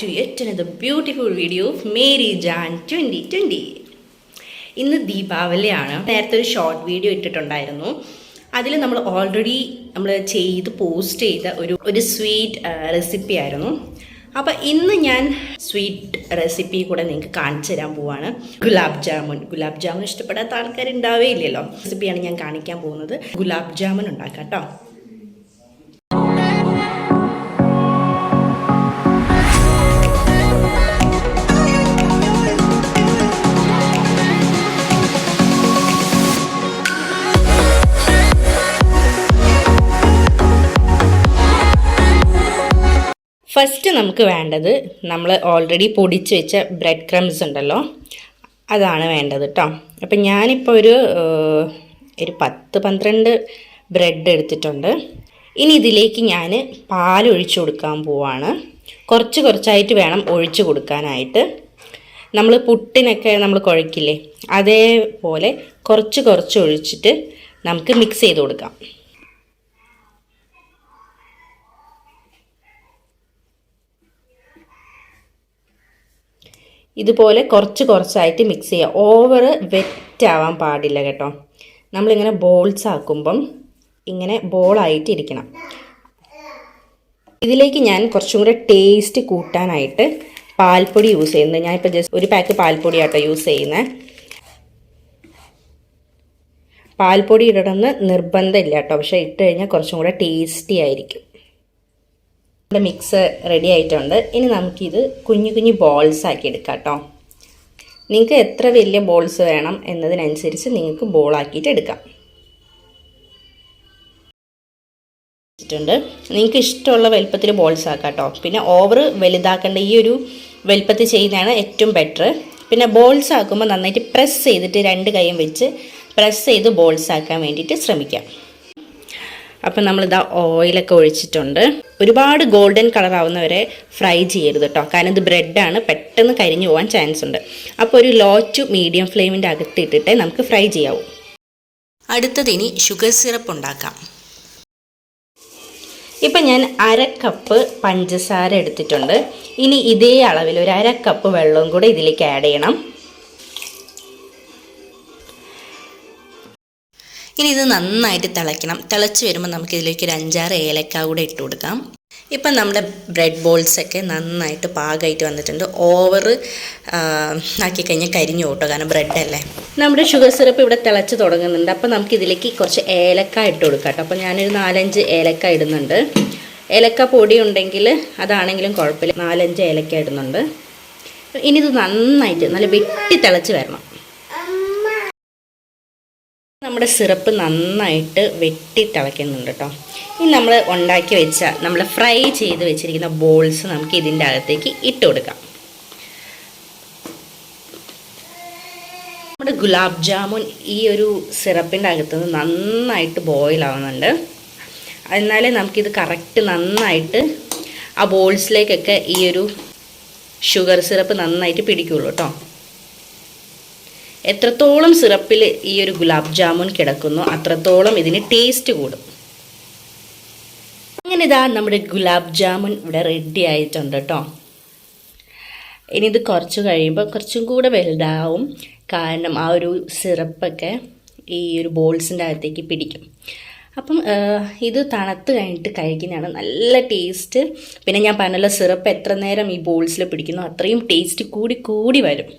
to yet another beautiful video of Mary Jan 2020. ഇന്ന് ദീപാവലിയാണ്. നേരത്തെ ഒരു ഷോർട്ട് വീഡിയോ ഇട്ടിട്ടുണ്ടായിരുന്നു. അതിൽ നമ്മൾ ഓൾറെഡി പോസ്റ്റ് ചെയ്ത ഒരു സ്വീറ്റ് റെസിപ്പി ആയിരുന്നു. അപ്പോൾ ഇന്ന് ഞാൻ സ്വീറ്റ് റെസിപ്പി കൂടെ നിങ്ങൾക്ക് കാണിച്ചു തരാൻ പോവാണ്. ഗുലാബ് ജാമുൻ ഇഷ്ടപ്പെടാത്ത ആൾക്കാരുണ്ടാവേ ഇല്ലല്ലോ. റെസിപ്പിയാണ് ഞാൻ കാണിക്കാൻ പോകുന്നത്. ഗുലാബ് ജാമുൻ ഉണ്ടാക്കാം കേട്ടോ. ഫസ്റ്റ് നമുക്ക് വേണ്ടത് നമ്മൾ ഓൾറെഡി പൊടിച്ച് വെച്ച ബ്രെഡ് ക്രംസ് ഉണ്ടല്ലോ, അതാണ് വേണ്ടത് കേട്ടോ. അപ്പം ഞാനിപ്പോൾ ഒരു 10-12 ബ്രെഡ് എടുത്തിട്ടുണ്ട്. ഇനി ഇതിലേക്ക് ഞാൻ പാൽ ഒഴിച്ചു കൊടുക്കാൻ പോവാണ്. കുറച്ചായിട്ട് വേണം ഒഴിച്ചു കൊടുക്കാനായിട്ട്. നമ്മൾ പുട്ടിനൊക്കെ നമ്മൾ കുഴക്കില്ലേ, അതേപോലെ കുറച്ച് ഒഴിച്ചിട്ട് നമുക്ക് മിക്സ് ചെയ്ത് കൊടുക്കാം. ഇതുപോലെ കുറച്ചായിട്ട് മിക്സ് ചെയ്യുക. ഓവർ വെറ്റ് ആവാൻ പാടില്ല കേട്ടോ. നമ്മളിങ്ങനെ ബോൾസ് ആക്കുമ്പം ഇങ്ങനെ ബോളായിട്ട് ഇരിക്കണം. ഇതിലേക്ക് ഞാൻ കുറച്ചും കൂടെ ടേസ്റ്റ് കൂട്ടാനായിട്ട് പാൽപ്പൊടി യൂസ് ചെയ്യുന്നത്. ഞാനിപ്പോൾ ജസ്റ്റ് ഒരു പാക്ക് പാൽപ്പൊടി ആട്ടോ യൂസ് ചെയ്യുന്നത്. പാൽപ്പൊടി ഇടണമെന്ന് നിർബന്ധമില്ല കേട്ടോ, പക്ഷേ ഇട്ട് കഴിഞ്ഞാൽ കുറച്ചും കൂടെ ടേസ്റ്റി ആയിരിക്കും. മിക്സ് റെഡി ആയിട്ടുണ്ട്. ഇനി നമുക്കിത് കുഞ്ഞു ബോൾസ് ആക്കി എടുക്കാം കേട്ടോ. നിങ്ങൾക്ക് എത്ര വലിയ ബോൾസ് വേണം എന്നതിനനുസരിച്ച് നിങ്ങൾക്ക് ബോളാക്കിയിട്ട് എടുക്കാം. നിങ്ങൾക്ക് ഇഷ്ടമുള്ള വലുപ്പത്തിൽ ബോൾസ് ആക്കാം കേട്ടോ. പിന്നെ ഓവർ വലുതാക്കേണ്ട, ഈ ഒരു വലുപ്പത്തിൽ ചെയ്യുന്നതാണ് ഏറ്റവും ബെറ്റർ. പിന്നെ ബോൾസ് ആക്കുമ്പോൾ നന്നായിട്ട് പ്രസ് ചെയ്തിട്ട് 2 കൈയും വെച്ച് പ്രസ് ചെയ്ത് ബോൾസ് ആക്കാൻ വേണ്ടിയിട്ട് ശ്രമിക്കാം. അപ്പം നമ്മളിതാ ഓയിലൊക്കെ ഒഴിച്ചിട്ടുണ്ട്. ഒരുപാട് ഗോൾഡൻ കളർ ആവുന്നവരെ ഫ്രൈ ചെയ്യരുത് കേട്ടോ, കാരണം ഇത് ബ്രെഡാണ്, പെട്ടെന്ന് കരിഞ്ഞു പോകാൻ ചാൻസ് ഉണ്ട്. അപ്പോൾ ഒരു ലോ ടു മീഡിയം ഫ്ലെയിമിൻ്റെ അകത്തിട്ടിട്ടേ നമുക്ക് ഫ്രൈ ചെയ്യാവൂ. അടുത്തതിനി ഷുഗർ സിറപ്പ് ഉണ്ടാക്കാം. ഇപ്പം ഞാൻ 1/2 കപ്പ് പഞ്ചസാര എടുത്തിട്ടുണ്ട്. ഇനി ഇതേ അളവിൽ ഒരു 1/2 കപ്പ് വെള്ളവും കൂടെ ഇതിലേക്ക് ആഡ് ചെയ്യണം. ഇനി ഇത് നന്നായിട്ട് തിളയ്ക്കണം. തിളച്ച് വരുമ്പോൾ നമുക്ക് ഇതിലേക്ക് ഒരു 5-6 ഏലക്ക കൂടെ ഇട്ട് കൊടുക്കാം. ഇപ്പം നമ്മുടെ ബ്രെഡ് ബോൾസൊക്കെ നന്നായിട്ട് പാകമായിട്ട് വന്നിട്ടുണ്ട്. ഓവർ ആക്കി കഴിഞ്ഞാൽ കരിഞ്ഞു പോട്ടോ, കാരണം ബ്രെഡല്ലേ. നമ്മുടെ ഷുഗർ സിറപ്പ് ഇവിടെ തിളച്ച് തുടങ്ങുന്നുണ്ട്. അപ്പോൾ നമുക്ക് ഇതിലേക്ക് കുറച്ച് ഏലക്ക ഇട്ട് കൊടുക്കാം കേട്ടോ. അപ്പോൾ ഞാനൊരു 4-5 ഏലക്ക ഇടുന്നുണ്ട്. ഏലക്ക പൊടി ഉണ്ടെങ്കിൽ അതാണെങ്കിലും കുഴപ്പമില്ല. 4-5 ഏലക്ക ഇടുന്നുണ്ട്. ഇനി ഇത് നന്നായിട്ട് നല്ല വെട്ടി തിളച്ച് വരണം. നമ്മുടെ സിറപ്പ് നന്നായിട്ട് വെട്ടി തിളയ്ക്കുന്നുണ്ട് കേട്ടോ. ഇനി നമ്മൾ ഉണ്ടാക്കി വെച്ച, നമ്മൾ ഫ്രൈ ചെയ്ത് വെച്ചിരിക്കുന്ന ബോൾസ് നമുക്ക് ഇതിൻ്റെ അകത്തേക്ക് ഇട്ട് കൊടുക്കാം. നമ്മുടെ ഗുലാബ് ജാമുൻ ഈ ഒരു സിറപ്പിൻ്റെ അകത്തുനിന്ന് നന്നായിട്ട് ബോയിൽ ആവുന്നുണ്ട്. എന്നാലേ നമുക്കിത് കറക്റ്റ് നന്നായിട്ട് ആ ബോൾസിലേക്കൊക്കെ ഈ ഒരു ഷുഗർ സിറപ്പ് നന്നായിട്ട് പിടിക്കുള്ളൂ കേട്ടോ. എത്രത്തോളം സിറപ്പിൽ ഈ ഒരു ഗുലാബ് ജാമുൻ കിടക്കുന്നോ അത്രത്തോളം ഇതിന് ടേസ്റ്റ് കൂടും. അങ്ങനെ ഇതാ നമ്മുടെ ഗുലാബ് ജാമുൻ ഇവിടെ റെഡി ആയിട്ടുണ്ട് കേട്ടോ. ഇനി ഇത് കുറച്ച് കഴിയുമ്പോൾ കുറച്ചും കൂടെ വലുതാവും, കാരണം ആ ഒരു സിറപ്പൊക്കെ ഈ ഒരു ബോൾസിൻ്റെ അകത്തേക്ക് പിടിക്കും. അപ്പം ഇത് തണുത്ത് കഴിഞ്ഞിട്ട് കഴിക്കുന്നതാണ് നല്ല ടേസ്റ്റ്. പിന്നെ ഞാൻ പറഞ്ഞല്ലോ, സിറപ്പ് എത്ര നേരം ഈ ബോൾസിൽ പിടിക്കുന്നോ അത്രയും ടേസ്റ്റ് കൂടി വരും.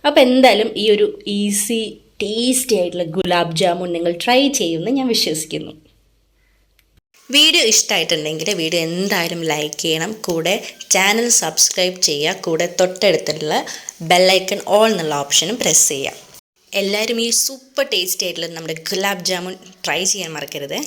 അപ്പോൾ എന്തായാലും ഈ ഒരു ഈസി ടേസ്റ്റി ആയിട്ടുള്ള ഗുലാബ് ജാമുൻ നിങ്ങൾ ട്രൈ ചെയ്യുമെന്ന് ഞാൻ വിശ്വസിക്കുന്നു. വീഡിയോ ഇഷ്ടമായിട്ടുണ്ടെങ്കിൽ വീഡിയോ എന്തായാലും ലൈക്ക് ചെയ്യണം. കൂടെ ചാനൽ സബ്സ്ക്രൈബ് ചെയ്യുക. കൂടെ തൊട്ടടുത്തുള്ള ബെല്ലൈക്കൺ ഓൾ എന്നുള്ള ഓപ്ഷനും പ്രസ് ചെയ്യുക. എല്ലാവരും ഈ സൂപ്പർ ടേസ്റ്റി ആയിട്ടുള്ള നമ്മുടെ ഗുലാബ് ജാമുൻ ട്രൈ ചെയ്യാൻ മറക്കരുത്.